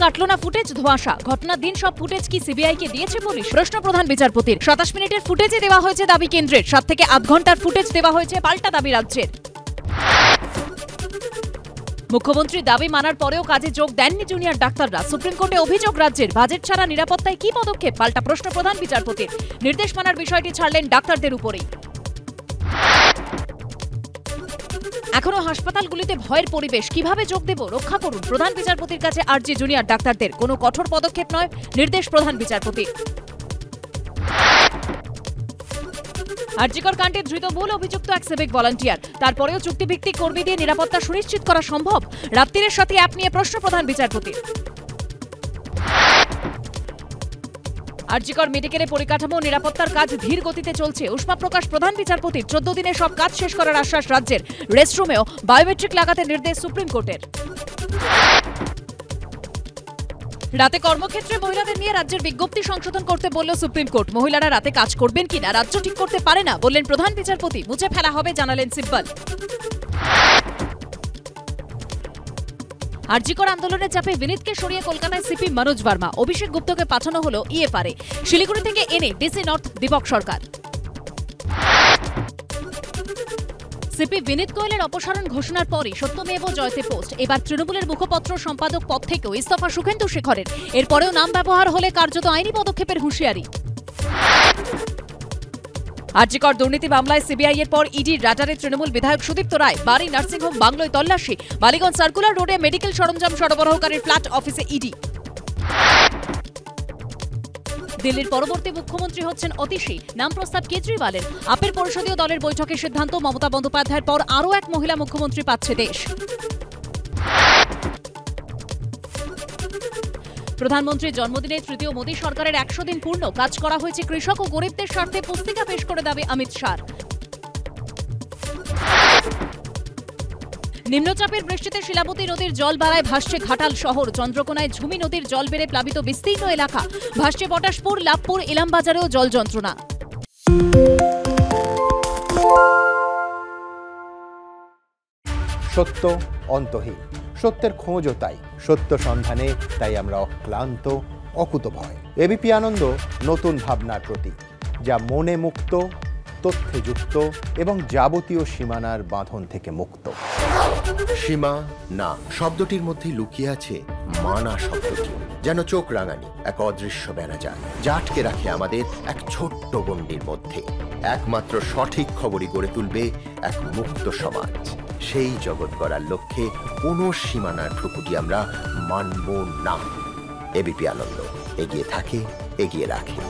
কাটলো না ফুটেজ, ধোঁয়াশা। ঘটনার দিন সব ফুটেজ কি সিবিআইকে দিয়েছে পুলিশ? প্রশ্ন প্রধান বিচারপতির। 27 মিনিটের ফুটেজে দেওয়া হয়েছে দাবি কেন্দ্রের, 7 থেকে 8 ঘন্টার ফুটেজ দেওয়া হয়েছে পাল্টা দাবি রাজ্যের। মুখ্যমন্ত্রী দাবি মানার পরেও কাজে যোগ দেননি জুনিয়র ডাক্তাররা। সুপ্রিম কোর্টে অভিযোগ রাজ্যের। বাজেট ছাড়া নিরাপত্তায় কি পদক্ষেপ? পাল্টা প্রশ্ন প্রধান বিচারপতির। নির্দেশ মানার বিষয়টি ছাড়লেন ডাক্তারদের উপরেই। এখনো হাসপাতালগুলিতে ভয়ের পরিবেশ, কিভাবে যোগ দেব? রক্ষা করুন। প্রধান বিচারপতির কাছে আর্জি জুনিয়র ডাক্তারদের। কোনো কঠোর পদক্ষেপ নয়, নির্দেশ প্রধান বিচারপতির। আরজিকর কাণ্ডে ধৃত মূল অভিযুক্ত এক সিভিক ভলান্টিয়ার। তারপরেও চুক্তিভিত্তিক কর্মী দিয়ে নিরাপত্তা সুনিশ্চিত করা সম্ভব? রাত্রির সাথে অ্যাপ নিয়ে প্রশ্ন প্রধান বিচারপতির। আরজিকর মেডিকেলে পরিকাঠামো নিরাপত্তার কাজ ধীর গতিতে চলছে, উষ্মা প্রকাশ প্রধান বিচারপতির। 14 দিনে সব কাজ শেষ করার আশ্বাস রাজ্যের। রেস্টরুমেও বায়োমেট্রিক লাগাতে নির্দেশ সুপ্রিম কোর্টের। রাতে কর্মক্ষেত্রে মহিলাদের নিয়ে রাজ্যের বিজ্ঞপ্তি সংশোধন করতে বলল সুপ্রিম কোর্ট। মহিলারা রাতে কাজ করবেন কিনা রাজ্য ঠিক করতে পারে না বললেন প্রধান বিচারপতি। মুছে ফেলা হবে জানালেন সিব্বল। আরজিকর আন্দোলনের চাপে বিনীতকে সরিয়ে কলকাতায় সিপি মনোজ ভার্মা। অভিষেক গুপ্তকে পাঠানো হলো ইএফআরে। শিলিগুড়ি থেকে এনে ডিসি নর্থ দীপক সরকার। সিপি বিনীত গোয়েলের অপসারণ ঘোষণার পরই সত্যমেব জয়তে পোস্ট। এবার তৃণমূলের মুখপত্র সম্পাদক পদ থেকেও ইস্তফা সুখেন্দু শেখরের। এরপরেও নাম ব্যবহার হলে কার্যত আইনি পদক্ষেপের হুঁশিয়ারি। আরজিকর দুর্নীতি মামলায় সিবিআই এর পর ইডির রাডারে তৃণমূল বিধায়ক সুদীপ্ত রায়। বাড়ি, নার্সিংহোম, বাংলোয় তল্লাশি। বালিগঞ্জ সার্কুলার রোডে মেডিকেল সরঞ্জাম সরবরাহকারীর ফ্ল্যাট অফিসে ইডি। দিল্লির পরবর্তী মুখ্যমন্ত্রী হচ্ছেন অতিশী, নাম প্রস্তাব কেজরিওয়ালের। আপের পরিষদীয় দলের বৈঠকে সিদ্ধান্ত, মমতা বন্দ্যোপাধ্যায়ের পর আরও এক মহিলা মুখ্যমন্ত্রী পাচ্ছে দেশ। প্রধানমন্ত্রীর জন্মদিনে তৃতীয় মোদী সরকারের 100 দিন পূর্ণ। কাজ করা হয়েছে কৃষক ও গরিবদের স্বার্থে, পুস্তিকা পেশ করে দাবি অমিত শাহর। নিম্নচাপের বৃষ্টিতে শিলাবতী নদীর জল বাড়ায়, ভাসছে ঘাটাল শহর। চন্দ্রকোনায় ঝুমি নদীর জল বেড়ে প্লাবিত বিস্তীর্ণ এলাকা। ভাসছে পটাশপুর, লাভপুর, ইলামবাজারেও জল যন্ত্রণা। সত্য অন্তহীন, সত্যের খোঁজও তাই। সত্য সন্ধানে তাই আমরা অক্লান্ত, অকুতভয়। এবিপি আনন্দ নতুন ভাবনার প্রতীক, যা মনে মুক্ত, তথ্যে যুক্ত এবং যাবতীয় সীমানার বাঁধন থেকে মুক্ত। সীমা না শব্দটির মধ্যে লুকিয়ে আছে মানা শব্দটি, যেন চোখ রাঙানি এক অদৃশ্য বেড়াজাল, যা আটকে রাখে আমাদের এক ছোট্ট গণ্ডির মধ্যে। একমাত্র সঠিক খবরই গড়ে তুলবে এক মুক্ত সমাজ। সেই জগৎ গড়ার লক্ষ্যে কোনো সীমানার ঠুকুটি আমরা মানব না। এবিপি আনন্দ এগিয়ে থাকে, এগিয়ে রাখে।